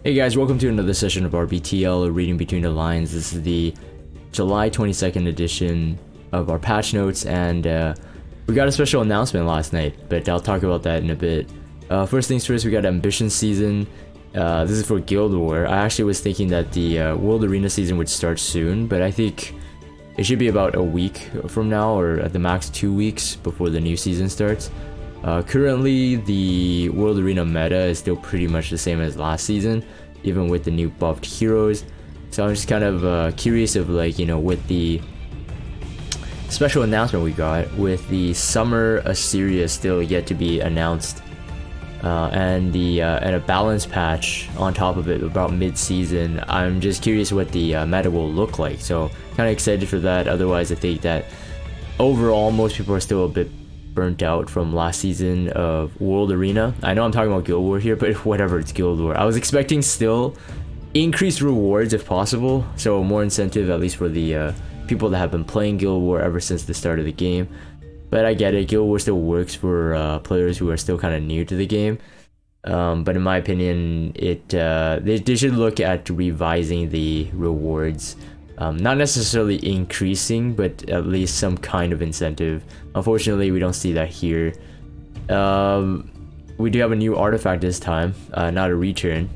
Hey guys, welcome to another session of RBTL, Reading Between the Lines. This is the July 22nd edition of our patch notes, and we got a special announcement last night, but I'll talk about that in a bit. First things first, we got Ambition Season. This is for Guild War. I actually was thinking that the World Arena season would start soon, but I think it should be about a week from now, or at the max 2 weeks before the new season starts. Currently, the World Arena meta is still pretty much the same as last season, even with the new buffed heroes. So I'm just kind of curious of, like, you know, with the special announcement we got, with the Summer Assyria still yet to be announced, and a balance patch on top of it about mid-season. I'm just curious what the meta will look like. So kind of excited for that. Otherwise, I think that overall most people are still a bit burnt out from last season of World Arena. I know I'm talking about Guild War here, but whatever, it's Guild War. I was expecting still increased rewards if possible, so more incentive at least for the people that have been playing Guild War ever since the start of the game. But I get it, Guild War still works for players who are still kind of new to the game. But in my opinion, they should look at revising the rewards. Not necessarily increasing, but at least some kind of incentive. Unfortunately, we don't see that here. We do have a new artifact this time, not a return.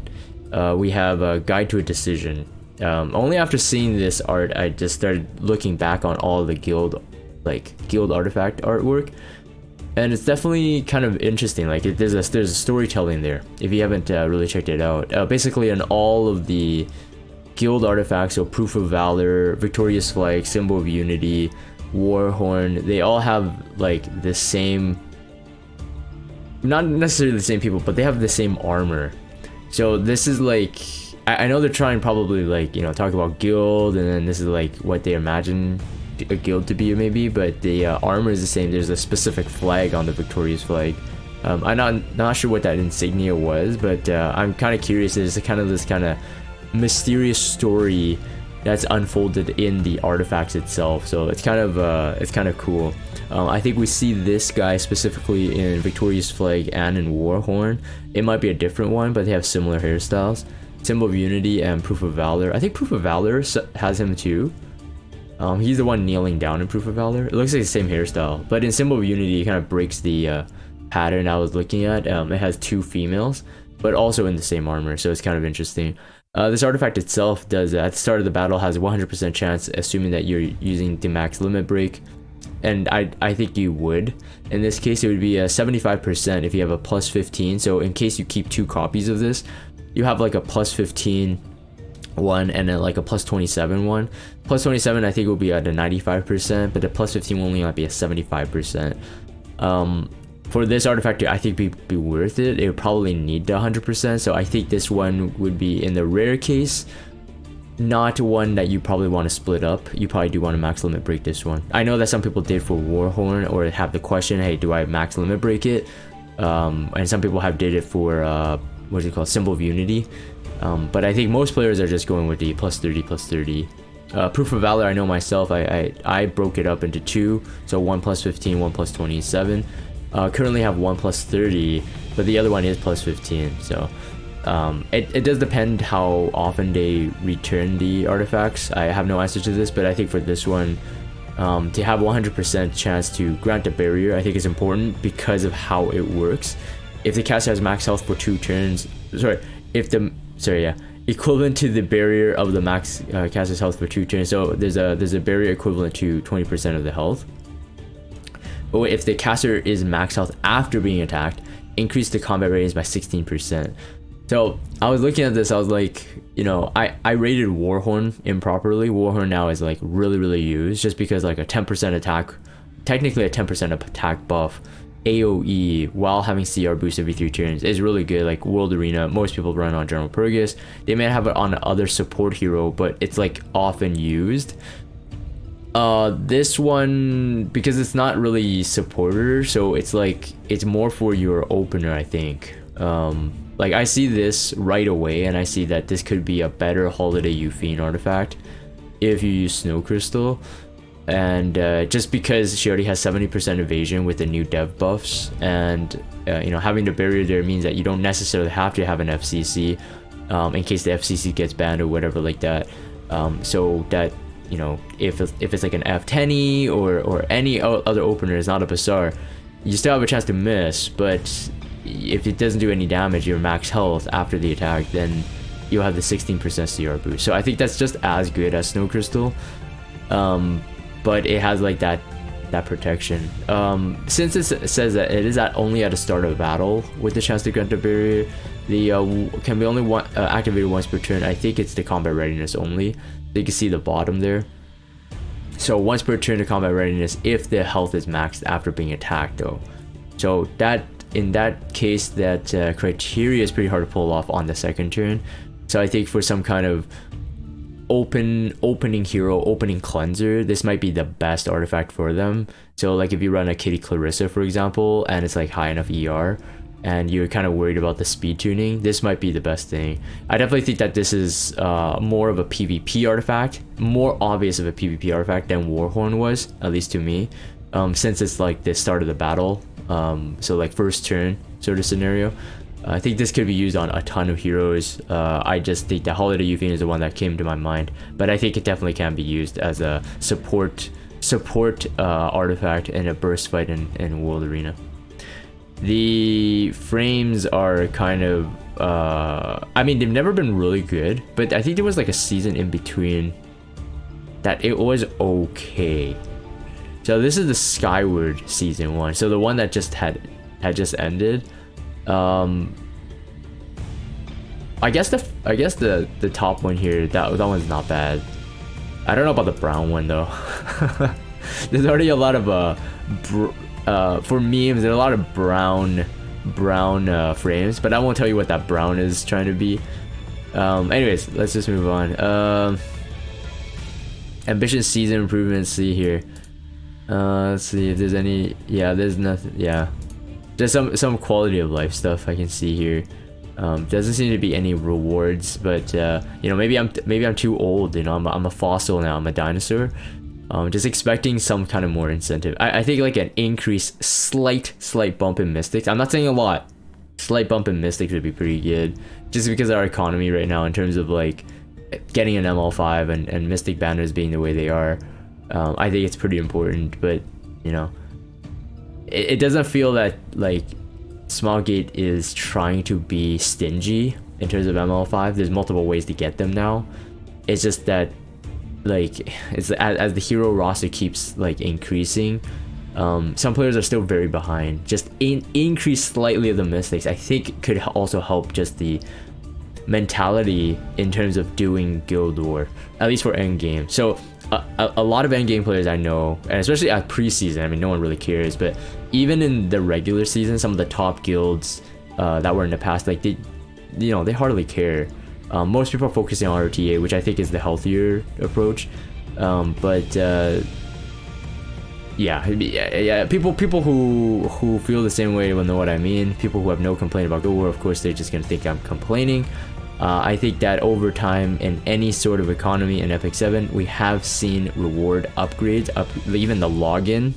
We have a Guide to a Decision. Only after seeing this art, I just started looking back on all the guild artifact artwork, and it's definitely kind of interesting. Like, there's a storytelling there if you haven't really checked it out. Basically, on all of the guild artifacts, so Proof of Valor, Victorious Flag, Symbol of Unity, Warhorn, they all have like the same, not necessarily the same people, but they have the same armor. So this is like, I know they're trying probably, like, you know, talk about guild, and then this is like what they imagine a guild to be maybe, but the armor is the same. There's a specific flag on the Victorious Flag. I'm not sure what that insignia was, but I'm kind of curious. There's this kind of mysterious story that's unfolded in the artifacts itself, so it's kind of cool. I think we see this guy specifically in Victorious Flag and in Warhorn. It might be a different one, but they have similar hairstyles. Symbol of Unity and Proof of Valor. I think Proof of Valor has him too. He's the one kneeling down in Proof of Valor. It looks like the same hairstyle, but in Symbol of Unity, it kind of breaks the pattern I was looking at. It has two females, but also in the same armor, so it's kind of interesting. This artifact itself does, at the start of the battle, has a 100% chance, assuming that you're using the max limit break, and I think you would. In this case, it would be a 75% if you have a plus 15, so in case you keep 2 copies of this, you have like a plus 15 one and then like a plus 27 one. Plus 27 I think will be at a 95%, but the plus 15 will only might be a 75%. For this artifact, I think be worth it. It would probably need the 100%, so I think this one would be, in the rare case, not one that you probably want to split up. You probably do want to max limit break this one. I know that some people did for Warhorn, or have the question, hey, do I max limit break it? And some people have did it for what's it called, Symbol of Unity. But I think most players are just going with the plus 30, plus 30. Proof of Valor, I know myself, I broke it up into 2, so 1 plus 15, 1 plus 27. Currently have 1 plus 30, but the other one is plus 15, so it does depend how often they return the artifacts. I have no answer to this, but I think for this one, to have 100% chance to grant a barrier, I think is important because of how it works. If the caster has max health for 2 turns, equivalent to the barrier of the max caster's health for 2 turns, so there's a barrier equivalent to 20% of the health. But if the caster is max health after being attacked, increase the combat radius by 16%. So I was looking at this, I was like, you know, I rated Warhorn improperly. Warhorn now is like really used, just because like a 10% attack, technically a 10% attack buff, AoE while having CR boost every 3 turns is really good. Like World Arena, most people run on General Purgus. They may have it on other support hero, but it's like often used. This one, because it's not really supporter, so it's like, it's more for your opener, I think. Like, I see this right away, and I see that this could be a better Holiday Euphine artifact if you use Snow Crystal. And just because she already has 70% evasion with the new dev buffs, and you know, having the barrier there means that you don't necessarily have to have an FCC. in case the FCC gets banned or whatever like that. So that, you know, if it's like an F10E or any other opener is not a Bazaar, you still have a chance to miss, but if it doesn't do any damage, your max health after the attack, then you'll have the 16% CR boost. So I think that's just as good as Snow Crystal, but it has like that protection. Since it says that it is only at the start of a battle with the chance to grant a barrier, the can be only activated once per turn. I think it's the combat readiness only. So you can see the bottom there. So once per turn to combat readiness if the health is maxed after being attacked though. So that, in that case, that criteria is pretty hard to pull off on the second turn. So I think for some kind of opening hero, opening cleanser, this might be the best artifact for them. So like if you run a Kitty Clarissa for example, and it's like high enough ER, and you're kind of worried about the speed tuning, this might be the best thing. I definitely think that this is more of a PvP artifact, more obvious of a PvP artifact than Warhorn was, at least to me, since it's like the start of the battle, so like first turn sort of scenario. I think this could be used on a ton of heroes. I just think that Holiday Youthing is the one that came to my mind, but I think it definitely can be used as a support artifact in a burst fight in World Arena. The frames are kind of I mean, they've never been really good, but I think there was like a season in between that it was okay. So this is the Skyward season 1, so the one that just had just ended. I guess the top one here, that one's not bad. I don't know about the brown one though. There's already a lot of for memes, there's a lot of brown frames, but I won't tell you what that brown is trying to be. Anyways, let's just move on. Ambition season improvements, see here. Let's see if there's any. Yeah, there's nothing. Yeah, there's some quality of life stuff I can see here. Doesn't seem to be any rewards, but you know, maybe I'm too old. You know, I'm a fossil now. I'm a dinosaur. Just expecting some kind of more incentive. I think like an increase, slight bump in Mystics. I'm not saying a lot. Slight bump in Mystics would be pretty good, just because of our economy right now in terms of like getting an ML5 and Mystic banners being the way they are. I think it's pretty important, but you know, it doesn't feel that like Smilegate is trying to be stingy in terms of ML5. There's multiple ways to get them now. It's just that like it's as the hero roster keeps like increasing, some players are still very behind. Just increase slightly of the Mystics, I think, could also help just the mentality in terms of doing guild war, at least for endgame. So a lot of endgame players I know, and especially at preseason, I mean, no one really cares, but even in the regular season, some of the top guilds that were in the past, like they hardly care. Most people are focusing on RTA, which I think is the healthier approach. Yeah, people who feel the same way will know what I mean. People who have no complaint about guild war, of course, they're just gonna think I'm complaining. I think that over time in any sort of economy in Epic 7, we have seen reward upgrades. Even the login,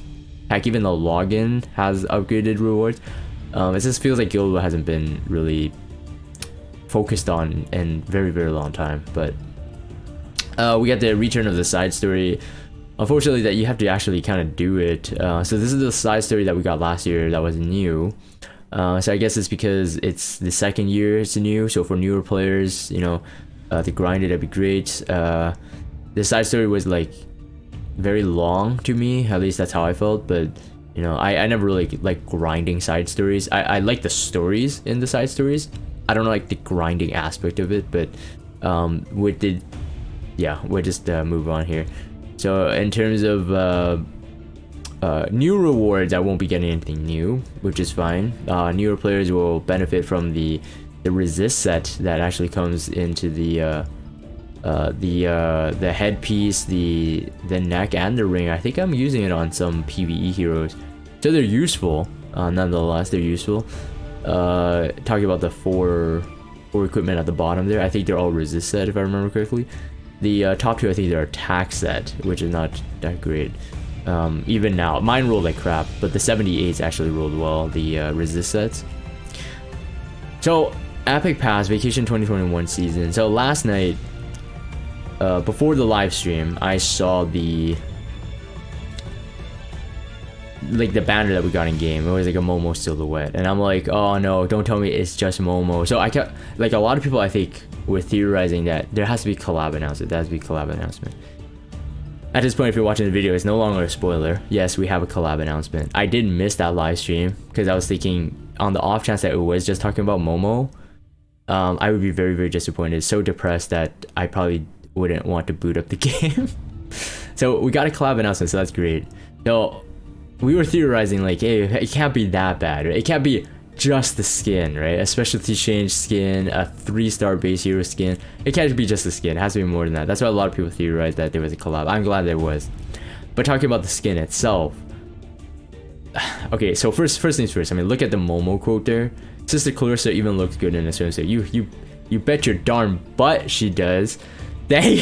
heck, even the login has upgraded rewards. It just feels like guild war hasn't been really focused on in very long time. But we got the return of the side story. Unfortunately, that you have to actually kind of do it. So this is the side story that we got last year that was new. So I guess it's because it's the second year it's new, so for newer players, you know, to grind it, that'd be great. The side story was like very long to me, at least that's how I felt, but you know, I never really like grinding side stories. I like the stories in the side stories. I don't like the grinding aspect of it, but we'll just move on here. So in terms of new rewards, I won't be getting anything new, which is fine. Newer players will benefit from the resist set that actually comes into the headpiece, the neck, and the ring. I think I'm using it on some PvE heroes, so they're useful. Nonetheless, they're useful. Talking about the four equipment at the bottom there, I think they're all resist set if I remember correctly. The top two, I think they're attack set, which is not that great. Even now, mine rolled like crap, but the 78s actually rolled well, the resist sets. So Epic Pass Vacation 2021 season. So last night, before the live stream, I saw the banner that we got in game. It was like a Momo silhouette, and I'm like, oh no, don't tell me it's just Momo. So I kept, like, a lot of people I think were theorizing that there has to be collab announcement. There has to be collab announcement. At this point, if you're watching the video, it's no longer a spoiler. Yes, we have a collab announcement. I did miss that live stream because I was thinking, on the off chance that it was just talking about Momo, I would be very, very disappointed. So depressed that I probably wouldn't want to boot up the game. So we got a collab announcement, so that's great. So we were theorizing like, hey, it can't be that bad, right? It can't be just the skin, right? A specialty change skin, a 3-star base hero skin. It can't be just the skin. It has to be more than that. That's why a lot of people theorized that there was a collab. I'm glad there was. But talking about the skin itself, okay, so first things first. I mean, look at the Momo quote there. Sister Clarissa even looks good in a swimsuit. You bet your darn butt she does. Dang,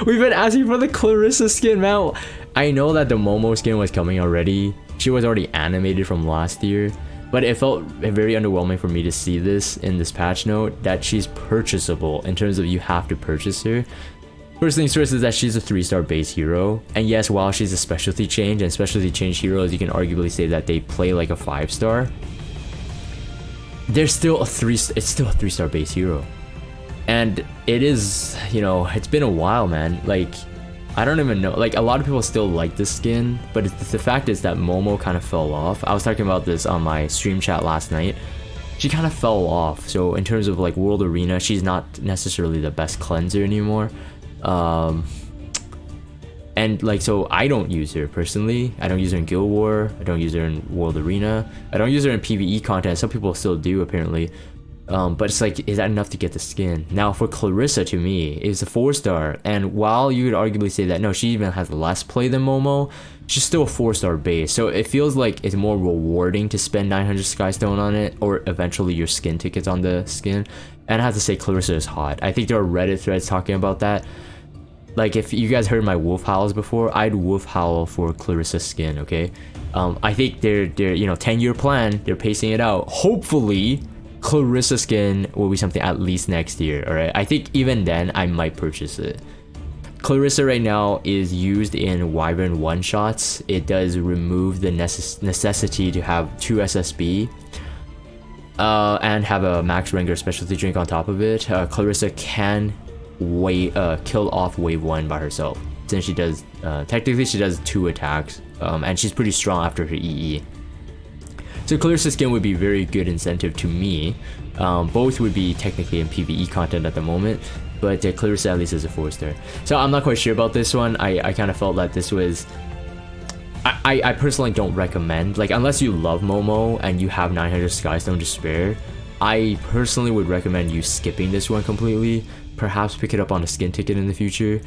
we've been asking for the Clarissa skin, man. I know that the Momo skin was coming already. She was already animated from last year. But it felt very underwhelming for me to see this in this patch note, that she's purchasable in terms of you have to purchase her. First things first is that she's a 3-star base hero. And yes, while she's a specialty change, and specialty change heroes, you can arguably say that they play like a 5-star. There's still it's still a 3-star base hero. And it is, you know, it's been a while, man. Like, I don't even know, like, a lot of people still like this skin, but the fact is that Momo kind of fell off. I was talking about this on my stream chat last night. She kind of fell off. So in terms of like World Arena, she's not necessarily the best cleanser anymore. And like, so I don't use her personally. I don't use her in Guild War. I don't use her in World Arena. I don't use her in PvE content. Some people still do, apparently. But it's like, is that enough to get the skin? Now for Clarissa, to me, it's a 4-star, and while you could arguably say that no, she even has less play than Momo, she's still a 4-star base. So it feels like it's more rewarding to spend 900 Skystone on it, or eventually your skin tickets on the skin. And I have to say, Clarissa is hot. I think there are Reddit threads talking about that. Like, if you guys heard my wolf howls before, I'd wolf howl for Clarissa's skin. Okay, I think they're you know, 10-year plan, they're pacing it out. Hopefully Clarissa skin will be something at least next year. All right, I think even then I might purchase it. Clarissa right now is used in Wyvern one-shots. It does remove the necessity to have 2 SSB and have a max Ranger specialty drink on top of it. Clarissa can kill off wave 1 by herself, since she does technically she does 2 attacks, and she's pretty strong after her EE. So Clarissa's skin would be very good incentive to me. Both would be technically in PvE content at the moment, but Clarissa at least is a 4-star. So I'm not quite sure about this one. I kind of felt that this was... I personally don't recommend, like, unless you love Momo and you have 900 Skystone to spare, I personally would recommend you skipping this one completely. Perhaps pick it up on a skin ticket in the future.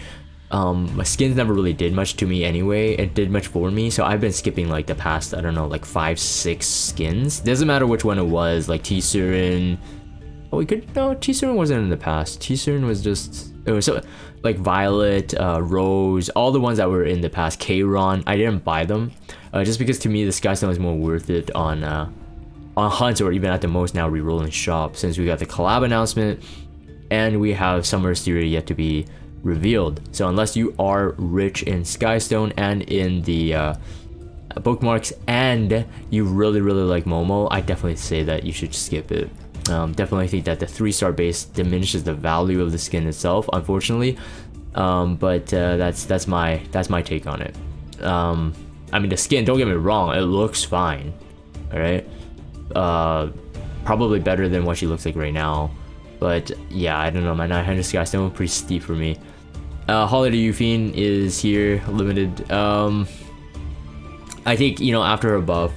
My skins never really did much to me anyway. It did much for me, so I've been skipping like the past, I don't know, like 5-6 skins. Doesn't matter which one it was, like T-Surin. Oh, T-Surin wasn't in the past. T-Surin was just, it was so, like Violet, Rose, all the ones that were in the past. K-Ron, I didn't buy them, just because to me the Skystone is more worth it on hunts, or even at the most now rerolling shop, since we got the collab announcement and we have Summer Styria yet to be revealed. So unless you are rich in Skystone and in the bookmarks, and you really like Momo, I definitely say that you should skip it. Definitely think that the 3-star base diminishes the value of the skin itself, unfortunately. But that's my take on it. I mean, the skin, don't get me wrong, it looks fine. All right, probably better than what she looks like right now. But yeah, I don't know, my 900 Skystone pretty steep for me. Holiday Euphine is here, limited. I think, you know, after her buff,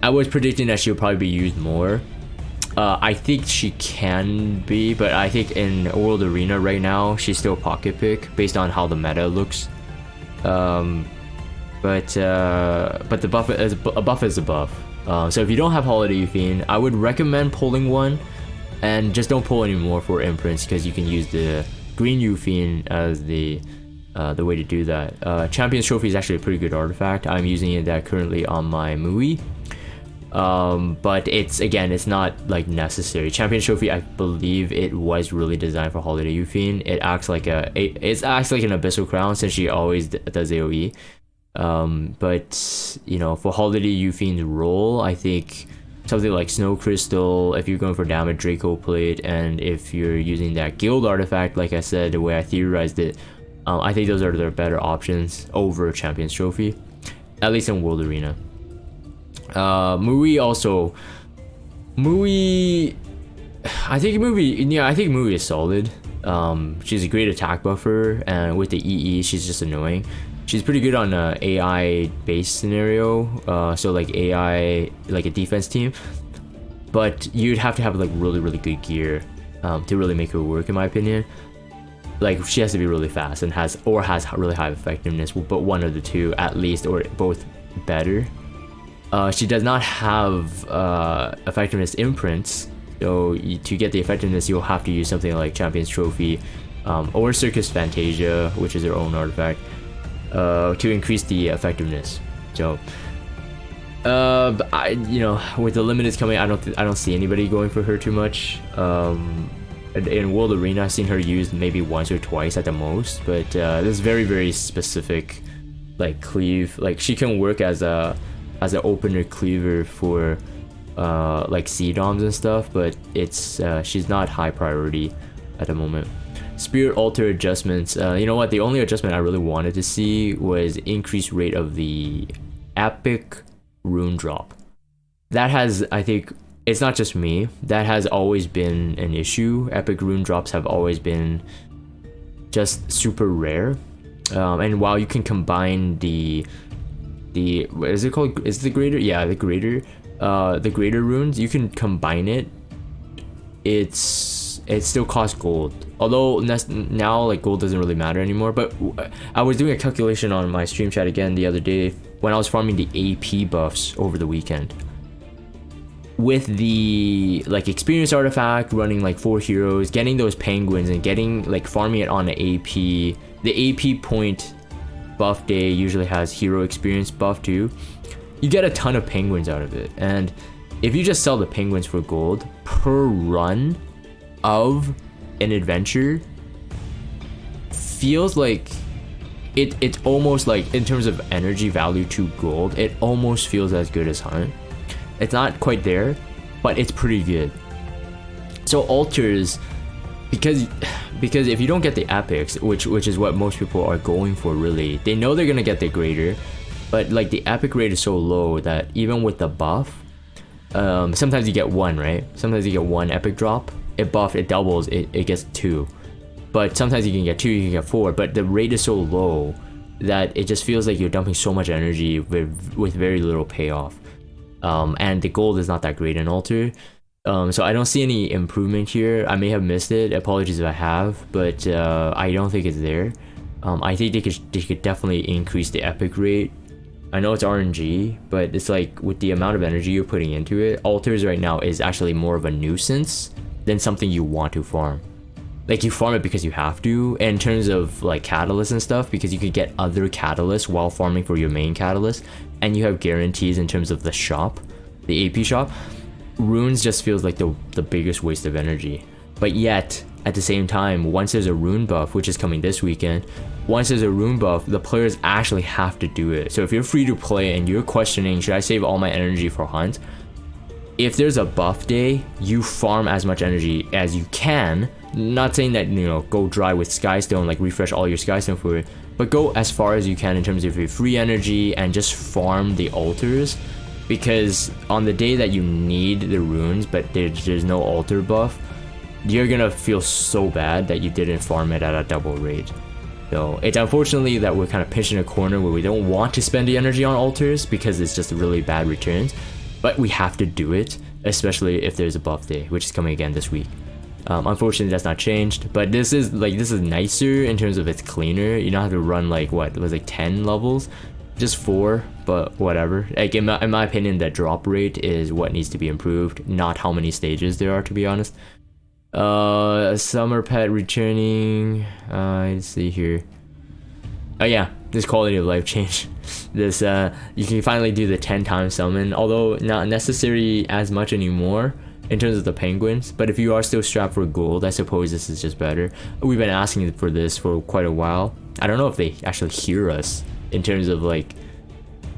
I was predicting that she'll probably be used more. I think she can be, but I think in World Arena right now, she's still a pocket pick based on how the meta looks. But the buff is a buff. So if you don't have Holiday Euphine, I would recommend pulling one, and just don't pull any more for imprints, because you can use the green Euphine as the way to do that. Champion's Trophy is actually a pretty good artifact. I'm using it currently on my Mui. But it's not like necessary. Champion Trophy, I believe it was really designed for Holiday Yufine. It acts like an Abyssal Crown since she always does AoE. But you know, for Holiday Yufine's role, I think something like Snow Crystal, if you're going for damage, Draco Plate, and if you're using that guild artifact, like I said, the way I theorized it, I think those are the better options over Champion's Trophy, at least in World Arena. Mui, I think Mui is solid. She's a great attack buffer, and with the EE, she's just annoying. She's pretty good on a AI based scenario, so like AI, like a defense team, but you'd have to have like really good gear to really make her work, in my opinion. Like, she has to be really fast and has really high effectiveness, but one of the two at least, or both better. She does not have effectiveness imprints, so to get the effectiveness you'll have to use something like Champion's Trophy or Circus Fantasia, which is her own artifact, to increase the effectiveness. So with the limiteds coming, I don't see anybody going for her too much. In World Arena, I've seen her used maybe once or twice at the most, but this very specific like cleave. Like, she can work as an opener cleaver for like C-DOMs and stuff, but she's not high priority at the moment. Spirit Altar adjustments. You know what? The only adjustment I really wanted to see was increased rate of the epic rune drop. That has, I think, it's not just me, that has always been an issue. Epic rune drops have always been just super rare. And while you can combine the what is it called? Is it the greater? Yeah, the greater runes, you can combine it. It still costs gold. Although now like gold doesn't really matter anymore. But I was doing a calculation on my stream chat again the other day when I was farming the AP buffs over the weekend. With the like experience artifact, running like 4 heroes, getting those penguins, and getting like farming it on the AP. The AP point buff day usually has hero experience buff too. You get a ton of penguins out of it, and if you just sell the penguins for gold per run of an adventure, feels like it's almost like, in terms of energy value to gold, it almost feels as good as Hunt. It's not quite there, but it's pretty good. So altars, because if you don't get the epics, which is what most people are going for, really, they know they're gonna get the greater, but like the epic rate is so low that even with the buff, sometimes you get one, right? Sometimes you get one epic drop. It doubles, it gets 2. But sometimes you can get 2, you can get 4, but the rate is so low that it just feels like you're dumping so much energy with very little payoff. And the gold is not that great in altar. So I don't see any improvement here. I may have missed it, apologies if I have, but I don't think it's there. I think they could definitely increase the epic rate. I know it's RNG, but it's like, with the amount of energy you're putting into it, altars right now is actually more of a nuisance than something you want to farm. Like, you farm it because you have to, in terms of like catalysts and stuff, because you could get other catalysts while farming for your main catalyst, and you have guarantees in terms of the shop, the AP shop. Runes just feels like the biggest waste of energy. But yet, at the same time, once there's a rune buff, which is coming this weekend, once there's a rune buff, the players actually have to do it. So if you're free to play and you're questioning, should I save all my energy for Hunt? If there's a buff day, you farm as much energy as you can. Not saying that, you know, go dry with Skystone, like refresh all your Skystone for it, but go as far as you can in terms of your free energy and just farm the altars. Because on the day that you need the runes, but there's no altar buff, you're gonna feel so bad that you didn't farm it at a double rate. So it's unfortunately that we're kind of pitching a corner where we don't want to spend the energy on altars because it's just really bad returns, but we have to do it, especially if there's a buff day, which is coming again this week. Unfortunately, that's not changed, but this is nicer in terms of it's cleaner. You don't have to run like, what, it was like 10 levels, just 4, but whatever. Like, in my opinion, the drop rate is what needs to be improved, not how many stages there are, to be honest. Summer pet returning. Let's see here. Oh yeah, this quality of life change. This you can finally do the 10 times summon, although not necessary as much anymore in terms of the penguins. But if you are still strapped for gold, I suppose this is just better. We've been asking for this for quite a while. I don't know if they actually hear us in terms of like,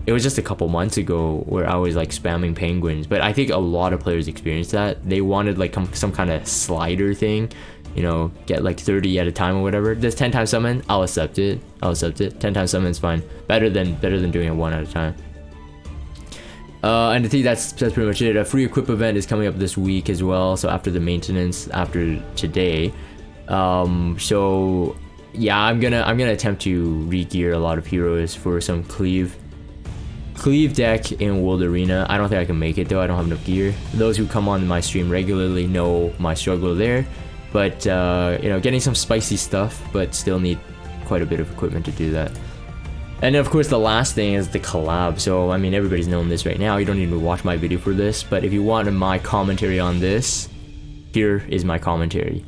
it was just a couple months ago where I was like spamming penguins, but I think a lot of players experienced that. They wanted like some kind of slider thing, you know, get like 30 at a time or whatever. This 10 times summon, I'll accept it. 10 times summon is fine. Better than doing it 1 at a time. And I think that's pretty much it. A free equip event is coming up this week as well. So after the maintenance, after today. So yeah, I'm gonna attempt to re-gear a lot of heroes for some cleave deck in World Arena. I don't think I can make it though. I don't have enough gear. Those who come on my stream regularly know my struggle there. But you know, getting some spicy stuff, but still need quite a bit of equipment to do that. And of course the last thing is the collab. So I mean, everybody's known this right now. You don't need to watch my video for this, but if you want my commentary on this, here is my commentary.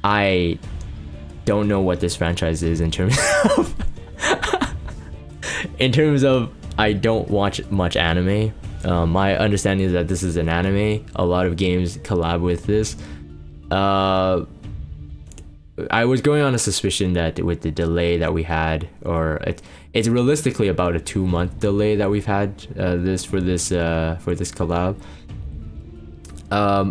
I don't know what this franchise is in terms of I don't watch much anime. My understanding is that this is an anime. A lot of games collab with this. I was going on a suspicion that with the delay that we had, or it's realistically about a 2-month delay that we've had for this collab.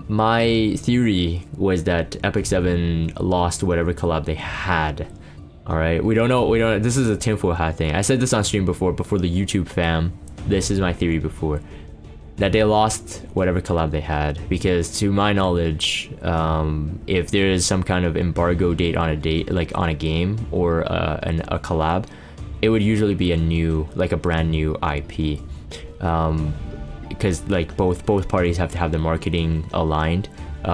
My theory was that Epic 7 lost whatever collab they had. All right, we don't know. This is a tinfoil hat thing. I said this on stream before the YouTube fam. This is my theory before, that they lost whatever collab they had, because to my knowledge, if there is some kind of embargo date on a game or a collab, it would usually be a brand new IP, because like both parties have to have the marketing aligned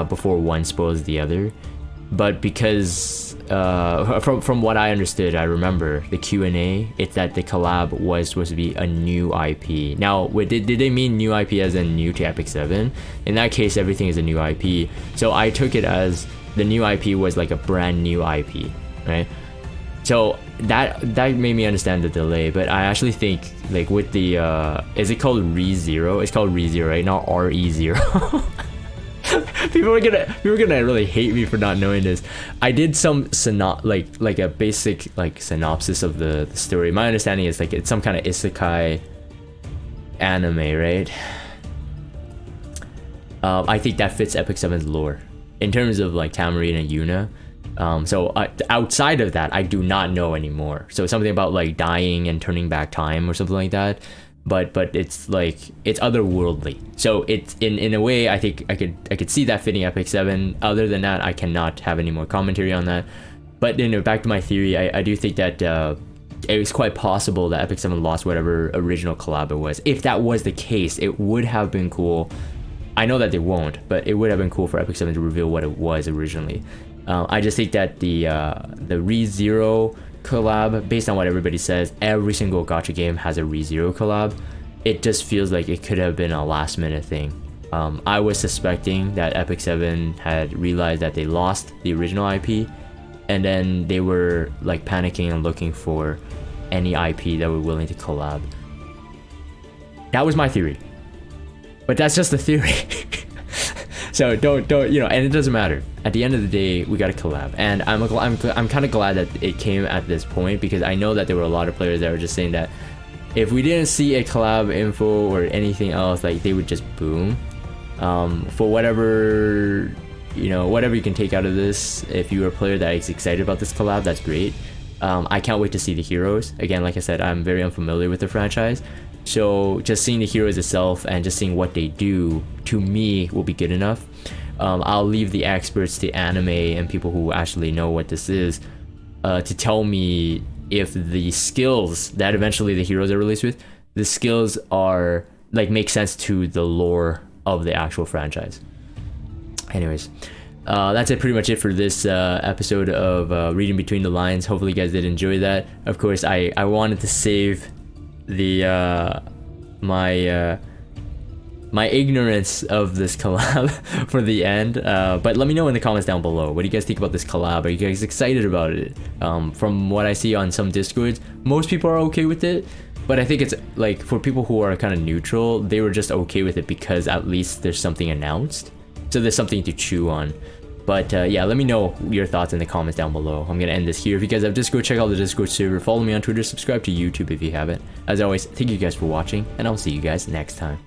before one spoils the other. But because from what I understood, I remember the Q&A, it's that the collab was supposed to be a new IP. Now, did they mean new IP as in new to Epic 7? In that case, everything is a new IP. So I took it as the new IP was like a brand new IP, right? So that made me understand the delay. But I actually think like with the is it called ReZero? It's called ReZero, right? Not RE0. People are gonna really hate me for not knowing this. I did some like a basic like synopsis of the story. My understanding is like it's some kind of isekai anime, right? I think that fits Epic 7's lore in terms of like Tamarine and Yuna. So outside of that, I do not know anymore. So something about like dying and turning back time or something like that. But it's like it's otherworldly. So it's in a way I think I could see that fitting Epic 7. Other than that, I cannot have any more commentary on that. But you know, back to my theory, I do think that it was quite possible that Epic 7 lost whatever original collab it was. If that was the case, it would have been cool. I know that they won't, but it would have been cool for Epic 7 to reveal what it was originally. I just think that the ReZero collab, based on what everybody says, every single gacha game has a ReZero collab. It just feels like it could have been a last minute thing. I was suspecting that Epic 7 had realized that they lost the original IP, and then they were like panicking and looking for any IP that were willing to collab. That was my theory, but that's just a theory. So don't you know, and it doesn't matter. At the end of the day, we got a collab, and I'm kind of glad that it came at this point, because I know that there were a lot of players that were just saying that if we didn't see a collab info or anything else, like they would just boom. For whatever you can take out of this, if you're a player that is excited about this collab, that's great. I can't wait to see the heroes. Again, like I said, I'm very unfamiliar with the franchise. So just seeing the heroes itself and just seeing what they do, to me, will be good enough. I'll leave the experts, the anime, and people who actually know what this is, to tell me if the skills that eventually the heroes are released with, the skills are like make sense to the lore of the actual franchise. Anyways, that's pretty much it for this episode of Reading Between the Lines. Hopefully you guys did enjoy that. Of course, I wanted to save the my my ignorance of this collab for the end. But let me know in the comments down below. What do you guys think about this collab? Are you guys excited about it? From what I see on some Discords, most people are okay with it. But I think it's like for people who are kind of neutral, they were just okay with it because at least there's something announced. So there's something to chew on. But yeah, let me know your thoughts in the comments down below. I'm gonna end this here. If you guys have Discord, check out the Discord server. Follow me on Twitter, subscribe to YouTube if you haven't. As always, thank you guys for watching, and I'll see you guys next time.